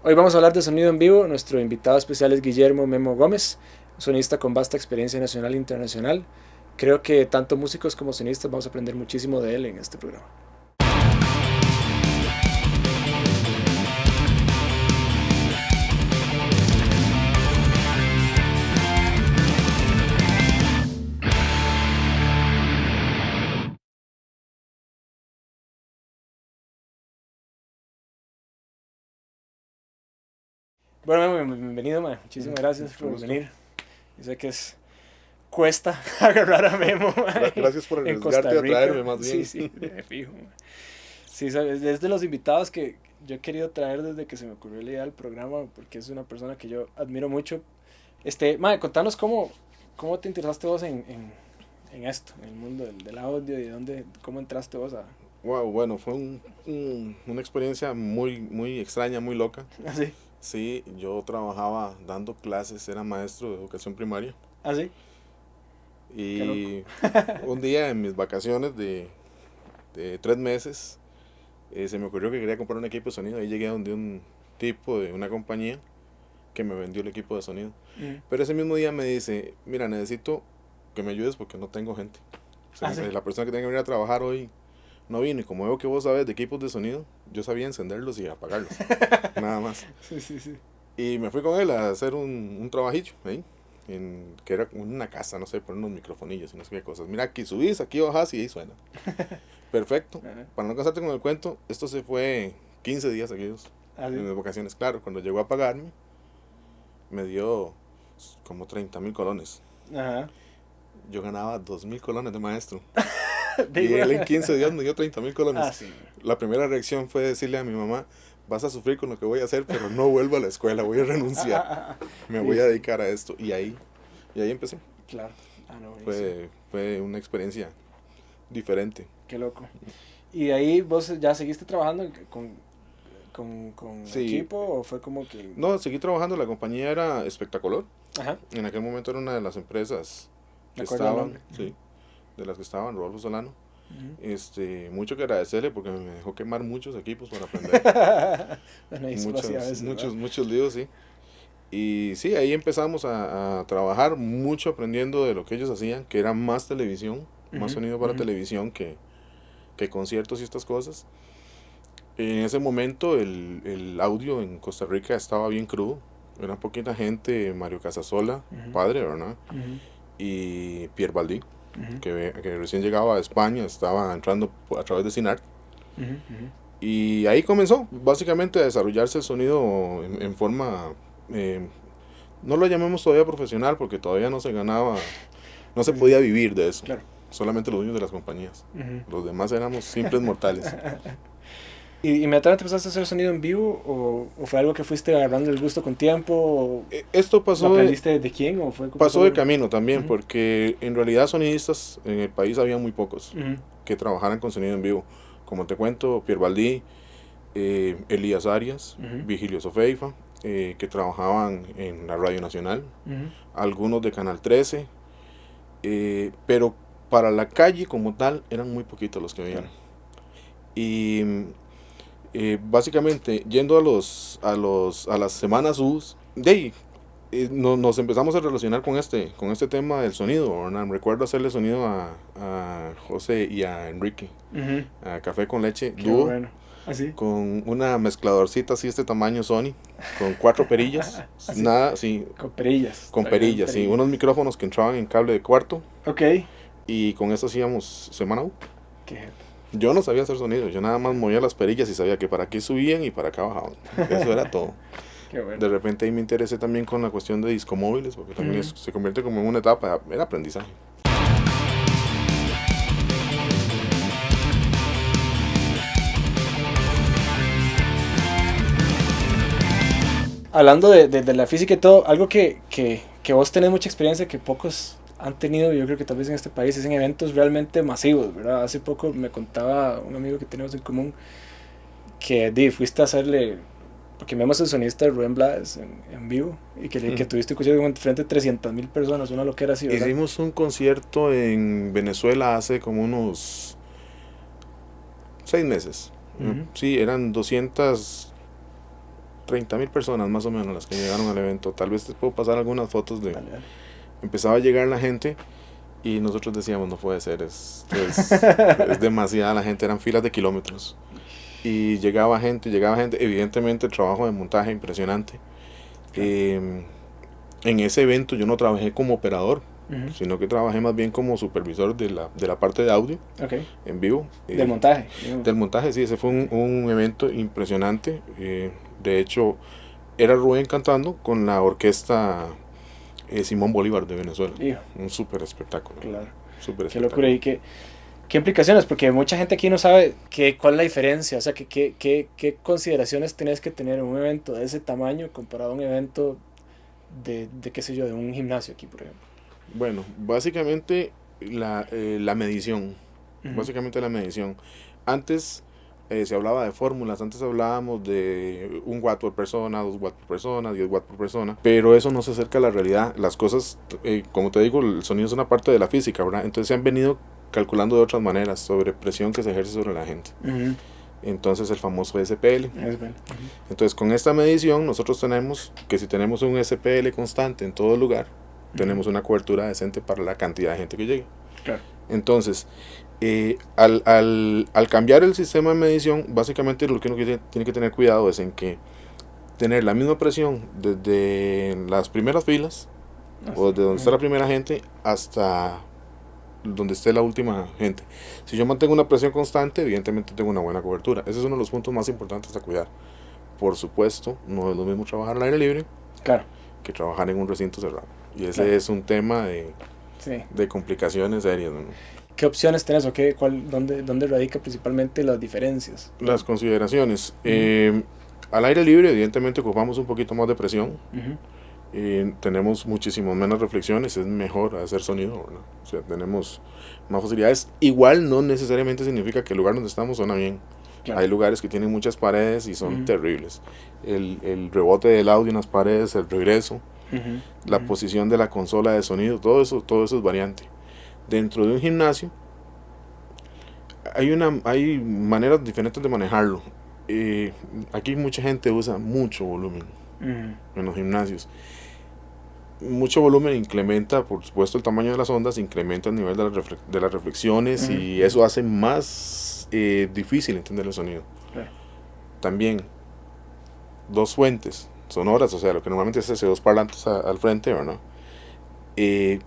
Hoy vamos a hablar de sonido en vivo. Nuestro invitado especial es Guillermo Memo Gómez, sonista con vasta experiencia nacional e internacional. Creo que tanto músicos como sonistas vamos a aprender muchísimo de él en este programa. Bueno, Memo, bienvenido, man. Muchísimas gracias Mucho por gusto. venir. Yo sé que cuesta agarrar a Memo, man, Gracias por en Costa arriesgarte a Rica. traerme más Sí, bien. sí, de fijo, man. Sí, sabes, es de los invitados que yo he querido traer desde que se me ocurrió la idea del programa, porque es una persona que yo admiro mucho. Mae, contanos cómo te interesaste vos en esto, en el mundo del audio y cómo entraste vos a... Wow, bueno, fue una experiencia muy extraña, muy loca. ¿Así? Sí, yo trabajaba dando clases, era maestro de educación primaria. ¿Así? Qué loco. Y un día en mis vacaciones de 3 meses, se me ocurrió que quería comprar un equipo de sonido. Ahí llegué a donde un tipo de una compañía que me vendió el equipo de sonido. Mm. Pero ese mismo día me dice, mira, necesito que me ayudes porque no tengo gente. O sea, ¿Así? la persona que tenga que venir a trabajar hoy no vino, y como veo que vos sabes de equipos de sonido, yo sabía encenderlos y apagarlos, nada más. Sí, sí, sí. Y me fui con él a hacer un trabajillo ahí, que era como una casa, no sé, poner unos microfonillos y no sé qué cosas. Mira, aquí subís, aquí bajás y ahí suena. Perfecto. Ajá. Para no cansarte con el cuento, esto se fue 15 días seguidos en ¿Así? mis vacaciones. Claro, cuando llegó a pagarme, me dio como 30.000 colones. Ajá. Yo ganaba 2.000 colones de maestro. Y Digo, él en 15 días me dio 30.000 ah, colones. sí. La primera reacción fue decirle a mi mamá, vas a sufrir con lo que voy a hacer, pero no vuelvo a la escuela, voy a renunciar, me Sí, voy a dedicar a esto. Y ahí empecé. claro. Ah, no, buenísimo. Fue una experiencia diferente. Qué loco. ¿Y de ahí vos ya seguiste trabajando con Sí, equipo o fue como que... no, seguí trabajando, la compañía era Espectacolor. Ajá, En aquel momento era una de las empresas me que acuerdo el estaban, nombre. sí, de las que estaban, Rodolfo Solano. Ujú. Mucho que agradecerle porque me dejó quemar muchos equipos para aprender. Bueno, eso lo hacía a Muchos, veces, ¿verdad? muchos líos, sí. Y sí, ahí empezamos a trabajar mucho aprendiendo de lo que ellos hacían, que era más televisión, más Ujú, sonido para ujú. televisión que conciertos y estas cosas. En ese momento el audio en Costa Rica estaba bien crudo. Era poquita gente, Mario Casasola, Ujú, padre, ¿verdad? ujú, Y Pierre Baldí, ujú, que recién llegaba a España, estaba entrando a través de Cinart. ujú, ujú. Y ahí comenzó básicamente a desarrollarse el sonido en forma, eh, no lo llamemos todavía profesional porque todavía no se ganaba, no se Sí, sí, podía vivir de eso, claro. solamente los dueños de las compañías. Ujú. Los demás éramos simples mortales. ¿Y inmediatamente empezaste a hacer sonido en vivo o fue algo que fuiste agarrando el gusto con tiempo o Esto lo aprendiste de quién o fue pasó de solo... camino también Ujú, porque en realidad sonidistas en el país había muy pocos ujú, que trabajaran con sonido en vivo. Como te cuento, Pierre Baldí, Elías Arias, ujú, Vigilio Sofeifa, que trabajaban en la Radio Nacional, ujú. algunos de Canal 13, pero para la calle como tal eran muy poquitos los que venían. Claro. Y básicamente yendo a las semanas US, de ahí, nos empezamos a relacionar con este tema del sonido, ¿verdad? Recuerdo hacerle sonido a José y a Enrique, Ujú. a Café con Leche Qué dúo, bueno. ¿Así? con una mezcladorcita así este tamaño Sony, con 4 perillas, Así. nada, sí, Con perillas. con Todavía eran perillas, sí, perillas. unos micrófonos que entraban en cable de cuarto, Ok. y con eso hacíamos semana U. Qué jeta. Yo no sabía hacer sonido, yo nada más movía las perillas y sabía que para qué subían y para acá bajaban. Eso era todo. Qué bueno. De repente ahí me interesé también con la cuestión de discomóviles, porque también Ujú. se convierte como en una etapa, era aprendizaje. Hablando de la física y todo, algo que vos tenés mucha experiencia que pocos han tenido, yo creo que tal vez en este país, es en eventos realmente masivos, ¿verdad? Hace poco me contaba un amigo que tenemos en común que fuiste a hacerle, porque vemos el sonista de Rubén Blades en vivo, y que tuviste que como frente a 300.000 personas, una loquera así, ¿verdad? Hicimos un concierto en Venezuela hace como unos 6 meses. Ujú. Sí, eran 200, 30.000 personas más o menos las que llegaron al evento. Tal vez te puedo pasar algunas fotos de... Dale, dale. Empezaba a llegar la gente y nosotros decíamos, no puede ser, es demasiada la gente, eran filas de kilómetros. Y llegaba gente, evidentemente el trabajo de montaje impresionante. En ese evento yo no trabajé como operador, sino que trabajé más bien como supervisor de la parte de audio, en vivo. Del montaje. Del montaje, sí, ese fue un evento impresionante. De hecho, era Rubén cantando con la orquesta Simón Bolívar de Venezuela. Hijo. Un súper espectáculo. Claro. Súper Qué espectáculo. locura. ¿Y qué implicaciones? Porque mucha gente aquí no sabe cuál es la diferencia. O sea, qué consideraciones tenés que tener en un evento de ese tamaño comparado a un evento de qué sé yo, de un gimnasio aquí, por ejemplo. Bueno, básicamente la medición. Básicamente la medición. Antes se hablaba de fórmulas, antes hablábamos de 1 watt por persona, 2 watts por persona, 10 watts por persona, pero eso no se acerca a la realidad. Las cosas, como te digo, el sonido es una parte de la física, ¿verdad? Entonces se han venido calculando de otras maneras sobre presión que se ejerce sobre la gente. Entonces el famoso SPL. Entonces con esta medición nosotros tenemos que si tenemos un SPL constante en todo lugar, tenemos una cobertura decente para la cantidad de gente que llegue. Claro. Entonces, al cambiar el sistema de medición, básicamente lo que uno tiene que tener cuidado es en que tener la misma presión desde las primeras filas, o desde donde está la primera gente, hasta donde esté la última gente. Si yo mantengo una presión constante, evidentemente tengo una buena cobertura. Ese es uno de los puntos más importantes a cuidar. Por supuesto, no es lo mismo trabajar al aire libre que trabajar en un recinto cerrado. Y ese es un tema de complicaciones serias, ¿no? ¿Qué opciones tenés o dónde radica principalmente las diferencias? Las consideraciones. Al aire libre, evidentemente, ocupamos un poquito más de presión. Tenemos muchísimo menos reflexiones, es mejor hacer sonido, ¿verdad? O sea, tenemos más facilidades. Igual no necesariamente significa que el lugar donde estamos suena bien. Claro. Hay lugares que tienen muchas paredes y son terribles. El rebote del audio en las paredes, el regreso, la posición de la consola de sonido, todo eso es variante. Dentro de un gimnasio hay maneras diferentes de manejarlo. Aquí mucha gente usa mucho volumen en los gimnasios. Mucho volumen incrementa, por supuesto, el tamaño de las ondas, incrementa el nivel de las reflexiones y eso hace más difícil entender el sonido. También, 2 fuentes sonoras, o sea, lo que normalmente se hace 2 parlantes al frente, ¿verdad?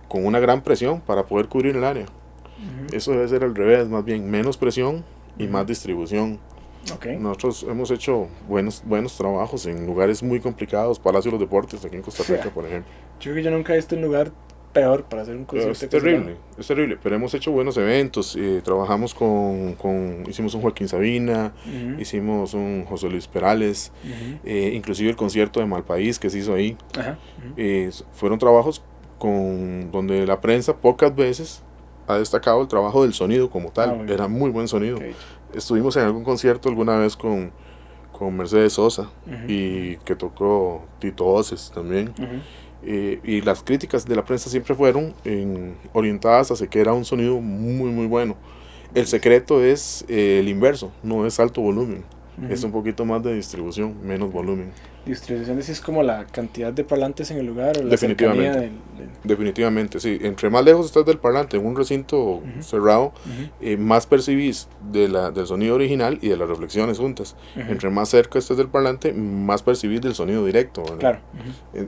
Con una gran presión para poder cubrir el área. Eso debe ser al revés, más bien menos presión y más distribución. Nosotros hemos hecho buenos trabajos en lugares muy complicados, Palacio de los Deportes aquí en Costa Rica, por ejemplo. Yo creo que yo nunca he visto un lugar peor para hacer un concierto. Es terrible, pero hemos hecho buenos eventos. Trabajamos hicimos un Joaquín Sabina, hicimos un José Luis Perales, inclusive el concierto de Malpaís que se hizo ahí. Fueron trabajos donde la prensa pocas veces ha destacado el trabajo del sonido como tal. Era muy buen sonido. Estuvimos en algún concierto alguna vez con Mercedes Sosa y que tocó Tito Voces también. Y las críticas de la prensa siempre fueron orientadas hacia que era un sonido muy muy bueno. El secreto es el inverso, no es alto volumen, es un poquito más de distribución, menos volumen. Distribución es como la cantidad de parlantes en el lugar o la definitivamente, definitivamente, sí. Entre más lejos estás del parlante en un recinto cerrado, más percibís del sonido original y de las reflexiones juntas. Entre más cerca estés del parlante, más percibís del sonido directo, ¿verdad? Claro.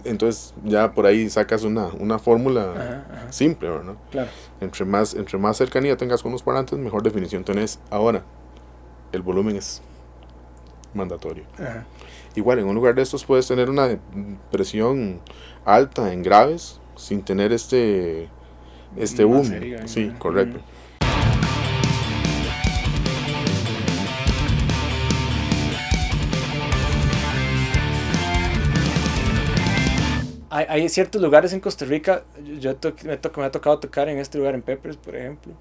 Entonces ya por ahí sacas una fórmula simple, ¿verdad? Claro. Entre más cercanía tengas con los parlantes, mejor definición tenés. Ahora, el volumen es mandatorio. Igual en un lugar de estos puedes tener una presión alta en graves sin tener este boom. Sí, correcto. Hay ciertos lugares en Costa Rica, me ha tocado tocar en este lugar en Peppers, por ejemplo,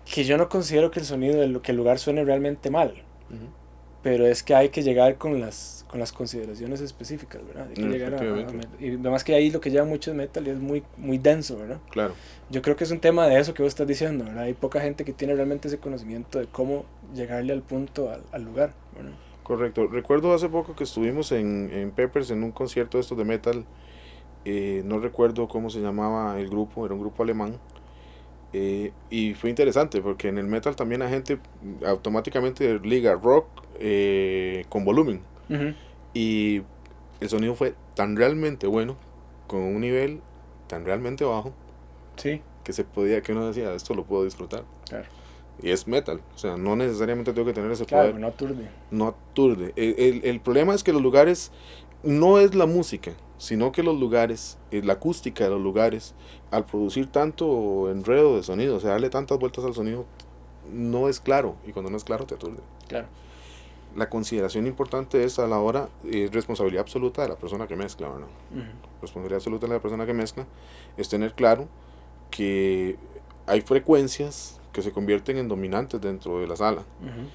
que yo no considero que el sonido que el lugar suene realmente mal. Pero es que hay que llegar con las consideraciones específicas, ¿verdad? Hay que llegar y además que ahí lo que lleva mucho es metal y es muy, muy denso, ¿verdad? Claro. Yo creo que es un tema de eso que vos estás diciendo, ¿verdad? Hay poca gente que tiene realmente ese conocimiento de cómo llegarle al punto, al lugar, ¿verdad? Correcto. Recuerdo hace poco que estuvimos en Peppers en un concierto de estos de metal. No recuerdo cómo se llamaba el grupo, era un grupo alemán. Y fue interesante porque en el metal también la gente automáticamente liga rock con volumen. Ujú. Y el sonido fue tan realmente bueno, con un nivel tan realmente bajo, Sí, que se podía, que uno decía, esto lo puedo disfrutar. claro. Y es metal, o sea, no necesariamente tengo que tener ese Claro, poder, no aturde. no aturde. El problema es que los lugares, no es la música, sino que los lugares, la acústica de los lugares, al producir tanto enredo de sonido, o sea, darle tantas vueltas al sonido, no es claro, y cuando no es claro te aturde. Claro. La consideración importante es a la hora, es responsabilidad absoluta de la persona que mezcla, ¿verdad? Ujú. Responsabilidad absoluta de la persona que mezcla es tener claro que hay frecuencias que se convierten en dominantes dentro de la sala. Ujú.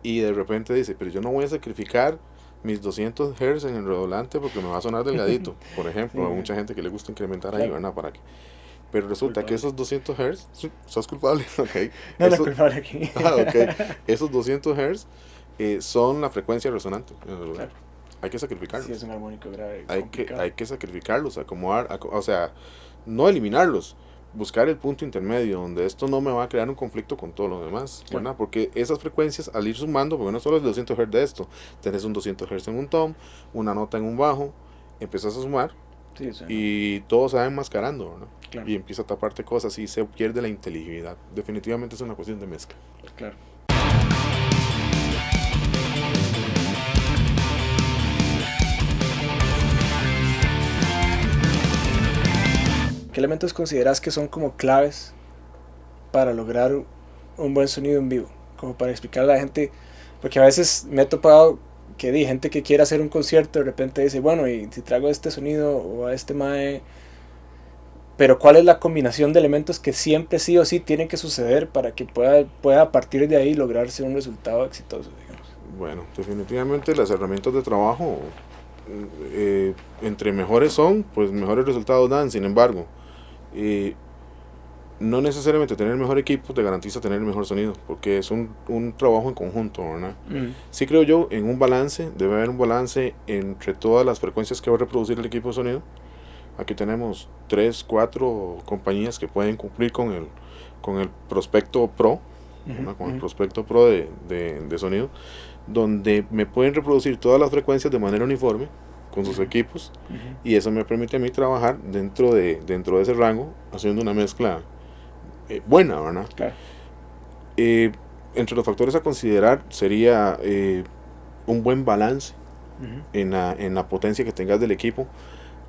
Y de repente dice, pero yo no voy a sacrificar mis 200 Hz en el redoblante porque me va a sonar delgadito. Por ejemplo, a Sí, mucha gente que le gusta incrementar ahí, claro. ¿verdad? Para que... Pero resulta que Culpable. esos 200 Hz, sí, sos culpable, ok. No, no, Esos, culpable aquí. ok. Esos 200 Hz son la frecuencia resonante en el lugar. Claro. Hay que Sí, es sacrificarlos. un armónico grave, Hay que, complicado. hay que sacrificarlos, acomodar, o sea, no eliminarlos, buscar el punto intermedio donde esto no me va a crear un conflicto con todo lo demás, Claro. ¿verdad? Porque esas frecuencias al ir sumando, porque no solo es 200 Hz de esto, tenés un 200 Hz en un tom, una nota en un bajo, empiezas a sumar Sí, suena. y todo se va enmascarando, ¿verdad? Claro, Y empieza a taparte cosas y se pierde la inteligibilidad. Definitivamente es una cuestión de mezcla. claro. ¿Qué elementos consideras que son como claves para lograr un buen sonido en vivo? Como para explicarle a la gente, porque a veces me he topado que di gente que quiere hacer un concierto de repente dice, bueno, y si traigo este sonido o a este mae, pero ¿cuál es la combinación de elementos que siempre sí o sí tienen que suceder para que pueda a partir de ahí lograrse un resultado exitoso, digamos? Bueno, definitivamente las herramientas de trabajo, entre mejores son, pues mejores resultados dan. Sin embargo, eh, no necesariamente tener el mejor equipo te garantiza tener el mejor sonido, porque es un trabajo en conjunto, ¿verdad? Mm. Sí creo yo en un balance, debe haber un balance entre todas las frecuencias que va a reproducir el equipo de sonido. Aquí tenemos 3 4 compañías que pueden cumplir con el prospecto Pro, Uh-huh, con el uh-huh. prospecto Pro de sonido, donde me pueden reproducir todas las frecuencias de manera uniforme con sus Uh-huh. equipos, Uh-huh. y eso me permite a mí trabajar dentro de ese rango, haciendo una mezcla buena, ¿verdad? Claro. Eh, Entre los factores a considerar sería un buen balance Uh-huh. en la potencia que tengas del equipo.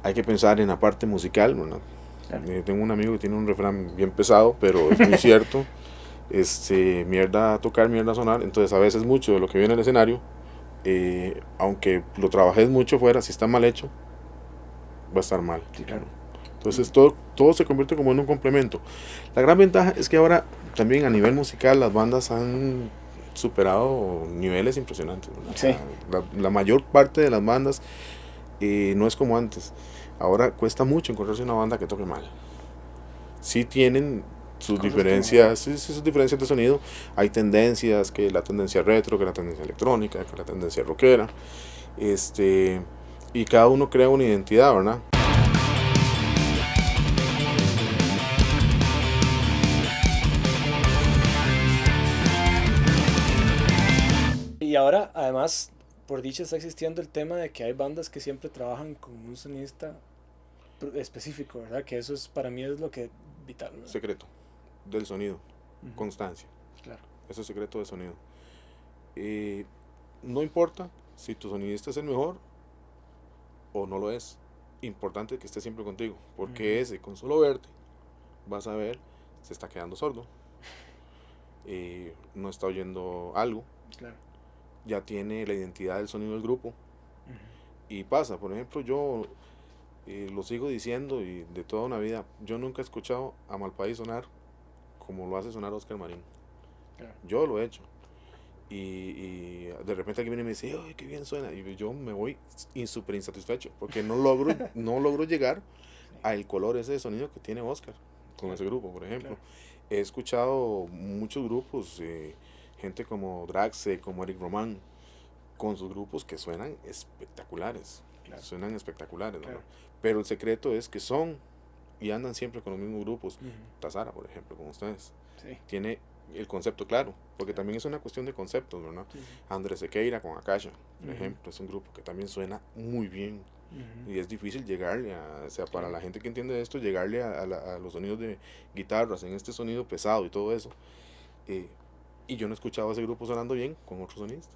Hay que pensar en la parte musical, ¿verdad? Claro. Tengo un amigo que tiene un refrán bien pesado, pero es muy cierto. Mierda a tocar, mierda a sonar. Entonces a veces mucho de lo que viene al escenario, aunque lo trabajes mucho fuera, si está mal hecho, va a estar mal. Sí, claro. Entonces todo se convierte como en un complemento. La gran ventaja es que ahora también a nivel musical las bandas han superado niveles impresionantes, ¿verdad? Sí. La mayor parte de las bandas no es como antes. Ahora cuesta mucho encontrarse una banda que toque mal. Sí tienen sus Cosas que diferencias, sí, sus diferencias de sonido. Hay tendencias, que la tendencia retro, que la tendencia electrónica, que la tendencia rockera. Y cada uno crea una identidad, ¿verdad? Y ahora, además, por dicha está existiendo el tema de que hay bandas que siempre trabajan con un sonista específico, ¿verdad? Que eso es, para mí es lo que es vital, ¿verdad? Secreto del sonido, Uh-huh. constancia. Claro. Eso es secreto de sonido. No importa si tu sonidista es el mejor o no lo es. Importante que esté siempre contigo, porque Uh-huh. ese con solo verte vas a ver se está quedando sordo, no está oyendo algo, Claro. ya tiene la identidad del sonido del grupo. Uh-huh. Y pasa, por ejemplo, yo lo sigo diciendo y de toda una vida, yo nunca he escuchado a Malpaís sonar como lo hace sonar Oscar Marín. Claro. Yo lo he hecho. Y de repente alguien viene y me dice, ¡ay, qué bien suena! Y yo me voy súper insatisfecho, porque no logro llegar al color ese de sonido que tiene Oscar con Claro. ese grupo, por ejemplo. Claro. He escuchado muchos grupos, gente como Draxe, como Eric Roman, con sus grupos que suenan espectaculares. Claro. Suenan espectaculares, ¿no? Claro. Pero el secreto es que son y andan siempre con los mismos grupos. Ujú. Tazara, por ejemplo, con ustedes. Sí. Tiene el concepto claro, porque también es una cuestión de conceptos, ¿verdad? Sí. Andrés Sequeira con Akasha, por Ujú. ejemplo, es un grupo que también suena muy bien. Ujú. Y es difícil llegarle o sea, para la gente que entiende esto, llegarle a los sonidos de guitarras, en este sonido pesado y todo eso. Y yo no he escuchado a ese grupo sonando bien con otros sonistas.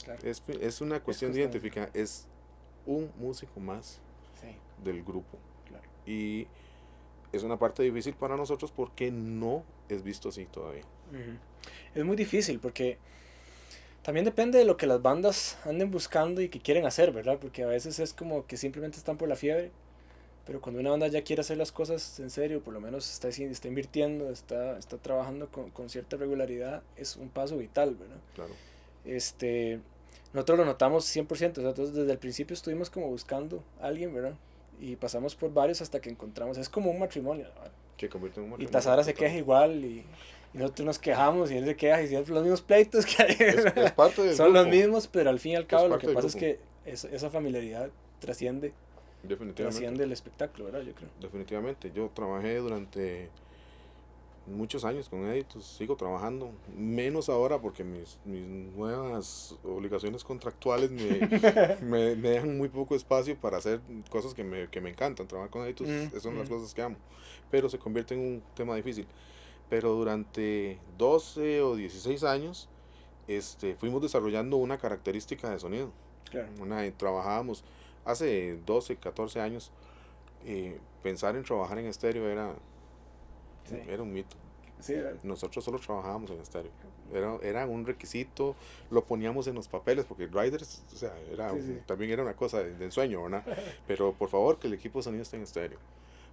Claro. Es una cuestión de identificar, es un músico más Sí. del grupo. Claro. Y es una parte difícil para nosotros porque no es visto así todavía. Ujú. Es muy difícil porque también depende de lo que las bandas anden buscando y que quieren hacer, ¿verdad? Porque a veces es como que simplemente están por la fiebre, pero cuando una banda ya quiere hacer las cosas en serio, por lo menos está invirtiendo, está trabajando con cierta regularidad, es un paso vital, ¿verdad? Claro. Nosotros lo notamos 100%, o sea, entonces desde el principio estuvimos como buscando a alguien, ¿verdad? Y pasamos por varios hasta que encontramos, es como un matrimonio, ¿verdad? Que convierte en un Y matrimonio. Tazara se queja igual y nosotros nos quejamos y él se queja y siempre los mismos pleitos que hay. Es parte del Son los grupo. mismos, pero al fin y al cabo lo parte que del pasa es grupo. que esa familiaridad trasciende Definitivamente. el espectáculo, ¿verdad? Yo creo. Definitivamente. Yo trabajé durante muchos años con Editus, sigo trabajando, menos ahora porque mis nuevas obligaciones contractuales me dejan muy poco espacio para hacer cosas que me encantan. Trabajar con Editus, esas son las cosas que amo, pero se convierte en un tema difícil. Pero durante 12 o 16 años fuimos desarrollando una característica de sonido. Claro. Trabajábamos hace 12, 14 años. Pensar en trabajar en estéreo era un mito. Sí, nosotros solo trabajábamos en estéreo. Era un requisito, lo poníamos en los papeles porque Riders, o sea, también era una cosa de ensueño, ¿verdad? Pero por favor que el equipo de sonido esté en estéreo.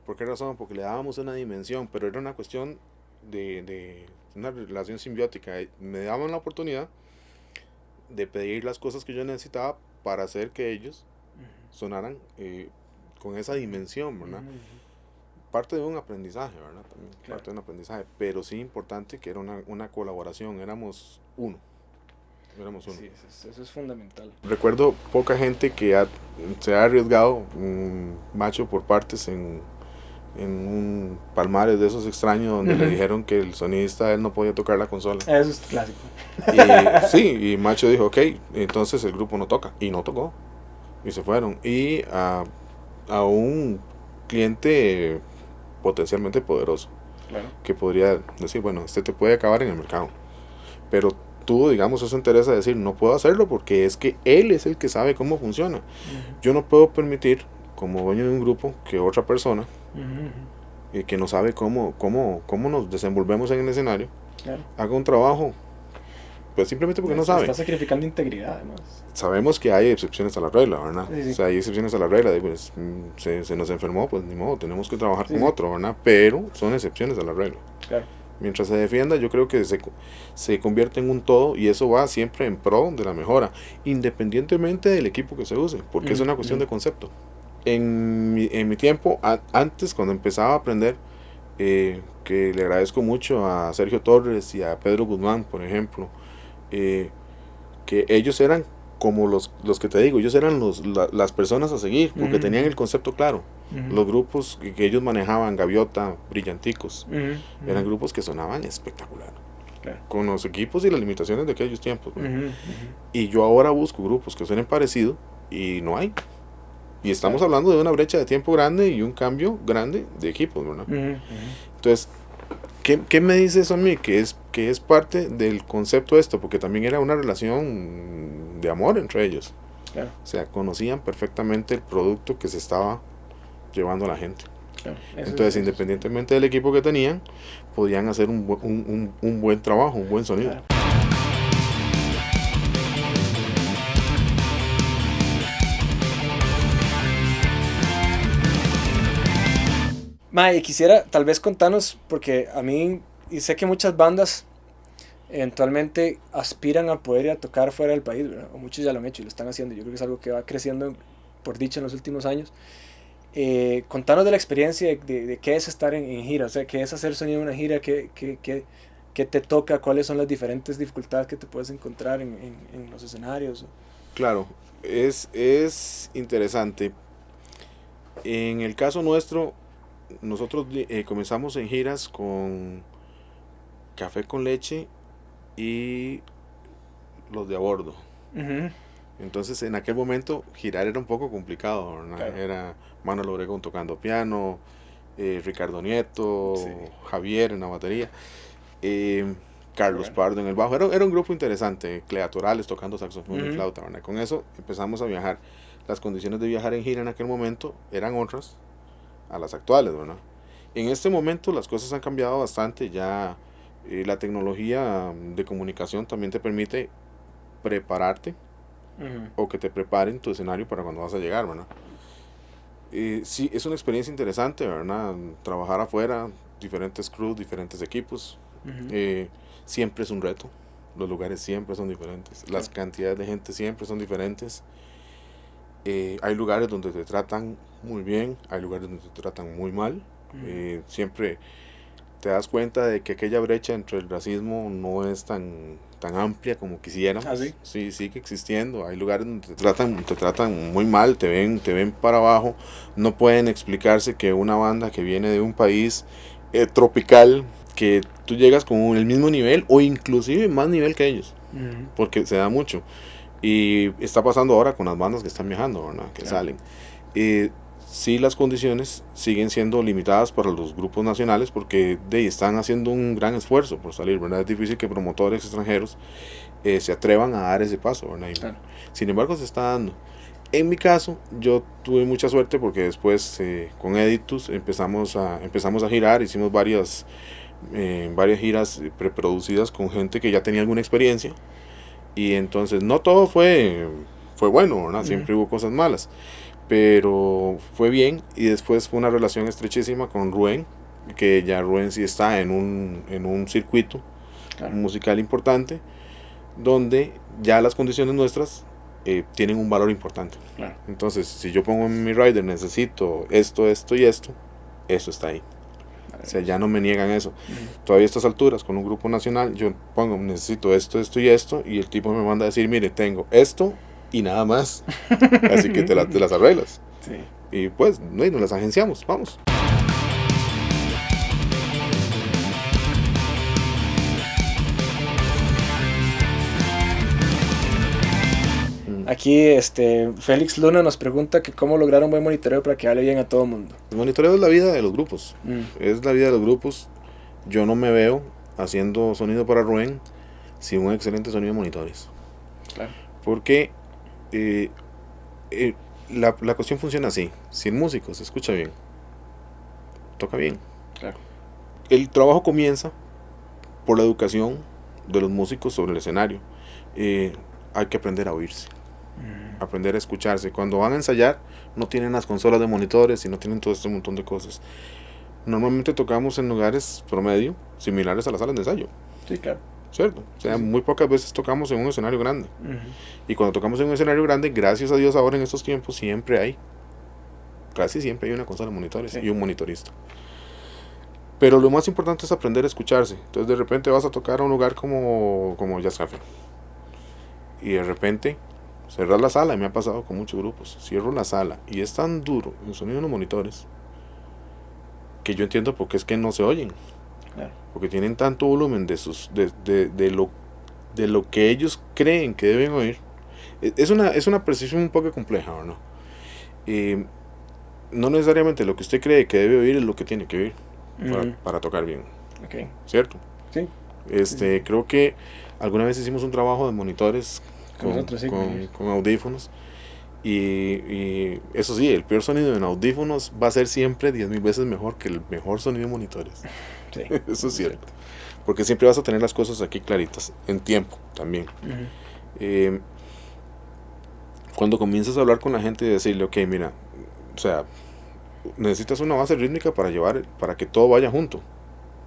¿Por qué razón? Porque le dábamos una dimensión, pero era una cuestión de una relación simbiótica. Me daban la oportunidad de pedir las cosas que yo necesitaba para hacer que ellos sonaran con esa dimensión, ¿verdad? Parte de un aprendizaje, ¿verdad? También, claro. Parte de un aprendizaje, pero sí importante que era una colaboración, éramos uno. Sí, eso es fundamental. Recuerdo poca gente que se ha arriesgado macho por partes en un palmares de esos extraños donde le dijeron que el sonidista él no podía tocar la consola. Eso es clásico. Y macho dijo, ok, entonces el grupo no toca, y no tocó, y se fueron. Y a un cliente potencialmente poderoso, claro, que podría decir, bueno, te puede acabar en el mercado, pero tuvo, digamos, esa interés de decir, no puedo hacerlo porque es que él es el que sabe cómo funciona. Yo no puedo permitir, como dueño de un grupo, que otra persona que no sabe cómo nos desenvolvemos en el escenario, claro, haga un trabajo, pues simplemente porque no sabe. Está sacrificando integridad, además. Sabemos que hay excepciones a la regla, ¿verdad? Sí. O sea, hay excepciones a la regla. Pues, se nos enfermó, pues ni modo, tenemos que trabajar con otro, ¿verdad? Pero son excepciones a la regla. Claro. Mientras se defienda, yo creo que se convierte en un todo y eso va siempre en pro de la mejora, independientemente del equipo que se use, porque es una cuestión de concepto. En mi tiempo, antes, cuando empezaba a aprender, que le agradezco mucho a Sergio Torres y a Pedro Guzmán, por ejemplo, que ellos eran como los que te digo, ellos eran las personas a seguir, porque tenían el concepto claro. Los grupos que ellos manejaban, Gaviota, Brillanticos, eran grupos que sonaban espectacular, claro, con los equipos y las limitaciones de aquellos tiempos. Y yo ahora busco grupos que suenen parecido y no hay. Y estamos hablando de una brecha de tiempo grande y un cambio grande de equipos, ¿verdad? Entonces, ¿qué me dice eso a mí? Que es parte del concepto de esto, porque también era una relación de amor entre ellos. Claro. O sea, conocían perfectamente el producto que se estaba llevando a la gente. Claro. Entonces, independientemente del equipo que tenían, podían hacer un buen trabajo, un buen sonido. Claro. Mae, quisiera tal vez contarnos, porque a mí, y sé que muchas bandas eventualmente aspiran a poder ir a tocar fuera del país, ¿verdad? O muchos ya lo han hecho y lo están haciendo. Yo creo que es algo que va creciendo, por dicho, en los últimos años. Contanos de la experiencia de qué es estar en gira, o sea, qué es hacer sonido en una gira, qué qué te toca, cuáles son las diferentes dificultades que te puedes encontrar en los escenarios. Claro, es interesante. En el caso nuestro, nosotros comenzamos en giras con Café con Leche y los de a bordo. Uh-huh. Entonces en aquel momento girar era un poco complicado, ¿verdad? Claro. Era Manuel Obregón tocando piano, Ricardo Nieto, Sí. Javier en la batería, Carlos Bueno. Pardo en el bajo. Era un grupo interesante, Clea Torales tocando saxofón y Uh-huh. flauta, ¿verdad? Con eso empezamos a viajar. Las condiciones de viajar en gira en aquel momento eran otras a las actuales, ¿verdad? En este momento las cosas han cambiado bastante, ya la tecnología de comunicación también te permite prepararte Uh-huh. o que te preparen tu escenario para cuando vas a llegar, ¿verdad? Sí, es una experiencia interesante, ¿verdad? Trabajar afuera, diferentes crews, diferentes equipos, Uh-huh. siempre es un reto. Los lugares siempre son diferentes, las cantidades de gente siempre son diferentes. Hay lugares donde te tratan muy bien, hay lugares donde te tratan muy mal. Uh-huh. Siempre te das cuenta de que aquella brecha entre el racismo no es tan amplia como quisiéramos. ¿Ah, sí? Sí, sigue existiendo. Hay lugares donde te tratan muy mal, te ven para abajo. No pueden explicarse que una banda que viene de un país tropical, que tú llegas con el mismo nivel o inclusive más nivel que ellos, Uh-huh. porque se da mucho. Y está pasando ahora con las bandas que están viajando, ¿verdad? Que salen. Sí, las condiciones siguen siendo limitadas para los grupos nacionales porque están haciendo un gran esfuerzo por salir, ¿verdad? Es difícil que promotores extranjeros se atrevan a dar ese paso, ¿verdad? Claro. Sin embargo, se está dando. En mi caso, yo tuve mucha suerte porque después con Editus empezamos a girar, hicimos varias giras preproducidas con gente que ya tenía alguna experiencia. Y entonces no todo fue bueno, ¿verdad? Siempre hubo cosas malas, pero fue bien. Y después fue una relación estrechísima con Rubén, que ya Rubén sí está en un circuito musical importante, donde ya las condiciones nuestras tienen un valor importante. Claro. Entonces, si yo pongo en mi rider, necesito esto, esto y esto, eso está ahí. O sea, ya no me niegan eso. Uh-huh. Todavía a estas alturas, con un grupo nacional, yo pongo, necesito esto, esto y esto, y el tipo me manda a decir, mire, tengo esto y nada más. Así que te las arreglas. Sí. Y pues, nos las agenciamos, vamos. Aquí Félix Luna nos pregunta que cómo lograr un buen monitoreo para que hable bien a todo el mundo. El monitoreo es la vida de los grupos. Es la vida de los grupos. Yo no me veo haciendo sonido para Rubén sin un excelente sonido de monitores. Claro. Porque la cuestión funciona así. Si el músico se escucha bien, toca bien. Claro. El trabajo comienza por la educación de los músicos sobre el escenario. Hay que aprender a oírse, aprender a escucharse. Cuando van a ensayar, no tienen las consolas de monitores y no tienen todo este montón de cosas. Normalmente tocamos en lugares promedio similares a las salas de ensayo. Sí, claro. ¿Cierto? O sea, muy pocas veces tocamos en un escenario grande. Uh-huh. Y cuando tocamos en un escenario grande, gracias a Dios ahora en estos tiempos casi siempre hay una consola de monitores y un monitorista. Pero lo más importante es aprender a escucharse. Entonces de repente vas a tocar a un lugar como Jazz Café. Y de repente cerrar la sala, y me ha pasado con muchos grupos. Cierro la sala y es tan duro el sonido de los monitores que yo entiendo por qué es que no se oyen. Claro. Porque tienen tanto volumen de lo que ellos creen que deben oír. Es una precisión un poco compleja, ¿no? No necesariamente lo que usted cree que debe oír es lo que tiene que oír para tocar bien. Okay. ¿Cierto? Sí. Creo que alguna vez hicimos un trabajo de monitores con audífonos. Y eso sí, el peor sonido en audífonos va a ser siempre 10.000 veces mejor que el mejor sonido en monitores. Sí, eso es cierto. Porque siempre vas a tener las cosas aquí claritas, en tiempo también. Uh-huh. Cuando comienzas a hablar con la gente y decirle, ok, mira, o sea, necesitas una base rítmica para que todo vaya junto,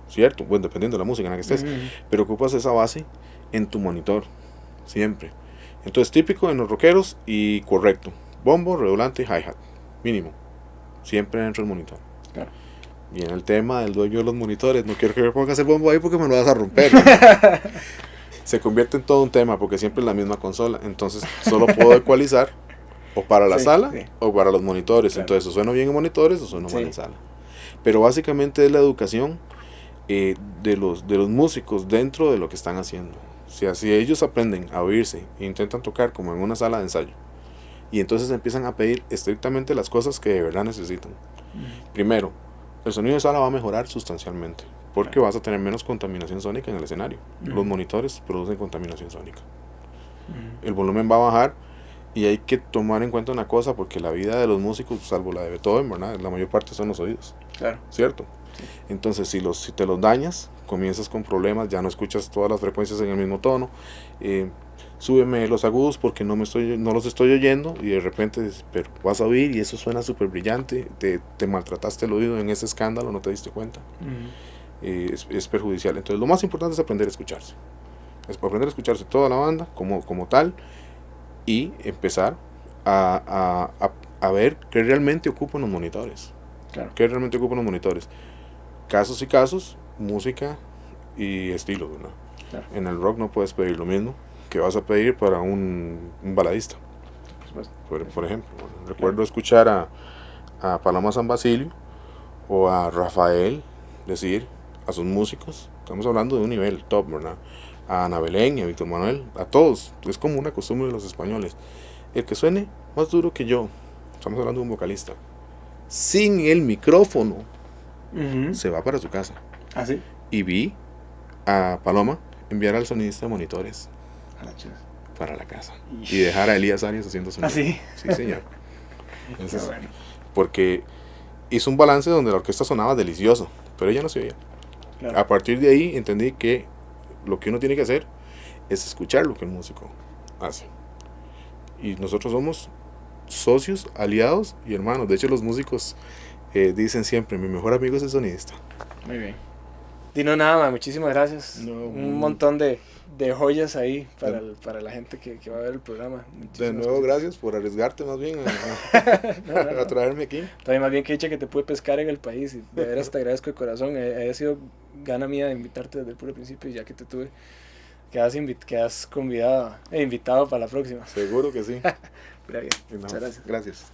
¿cierto? Bueno, dependiendo de la música en la que estés. Uh-huh. Pero ocupas esa base en tu monitor, siempre. Entonces, típico en los rockeros y correcto. Bombo, redoblante, hi-hat, mínimo. Siempre dentro del monitor. Claro. viene el tema del dueño de los monitores. No quiero que me pongas el bombo ahí porque me lo vas a romper. Se convierte en todo un tema porque siempre es la misma consola. Entonces solo puedo ecualizar o para la sala o para los monitores. Claro. Entonces o suena bien en monitores o suena mal en sala. Pero básicamente es la educación de los músicos dentro de lo que están haciendo. Si ellos aprenden a oírse e intentan tocar como en una sala de ensayo y entonces empiezan a pedir estrictamente las cosas que de verdad necesitan. Primero, el sonido de sala va a mejorar sustancialmente porque vas a tener menos contaminación sónica en el escenario. Los monitores producen contaminación sónica. El volumen va a bajar y hay que tomar en cuenta una cosa, porque la vida de los músicos, salvo la de Beethoven, ¿verdad?, la mayor parte son los oídos. Claro. ¿Cierto? Sí. Entonces si te los dañas, comienzas con problemas, ya no escuchas todas las frecuencias en el mismo tono, súbeme los agudos porque no los estoy oyendo, y de repente pero vas a oír y eso suena súper brillante, te maltrataste el oído en ese escándalo, no te diste cuenta. Es perjudicial. Entonces lo más importante es aprender a escucharse. Es aprender a escucharse toda la banda como tal, y empezar a ver qué realmente ocupan los monitores. Claro. ¿Qué realmente ocupan los monitores? Casos y casos, música y estilo, ¿verdad? Claro. En el rock no puedes pedir lo mismo que vas a pedir para un baladista. Por ejemplo, recuerdo escuchar a Paloma San Basilio o a Rafael decir a sus músicos, estamos hablando de un nivel top, ¿verdad?, a Ana Belén y a Víctor Manuel, a todos, es como una costumbre de los españoles: el que suene más duro que yo, estamos hablando de un vocalista, sin el micrófono, se va para su casa. ¿Ah, sí? Y vi a Paloma enviar al sonidista de monitores para la casa y dejar a Elías Arias haciendo sonido. ¿Ah, sí? Sí, señor. Entonces, bueno. Porque hizo un balance donde la orquesta sonaba delicioso, pero ella no se oía. Claro. A partir de ahí entendí que lo que uno tiene que hacer es escuchar lo que el músico hace. Y nosotros somos socios, aliados y hermanos. De hecho, los músicos dicen siempre: mi mejor amigo es el sonidista. Muy bien. Dino, nada más, muchísimas gracias. Un montón de joyas ahí para la gente que va a ver el programa. De nuevo, gracias por arriesgarte más bien a traerme aquí. También más bien que dicha que te pude pescar en el país, y de veras te agradezco de corazón. Ha sido gana mía de invitarte desde el puro principio, y ya que te tuve, quedas invitado para la próxima. Seguro que sí. Muchas gracias. Gracias.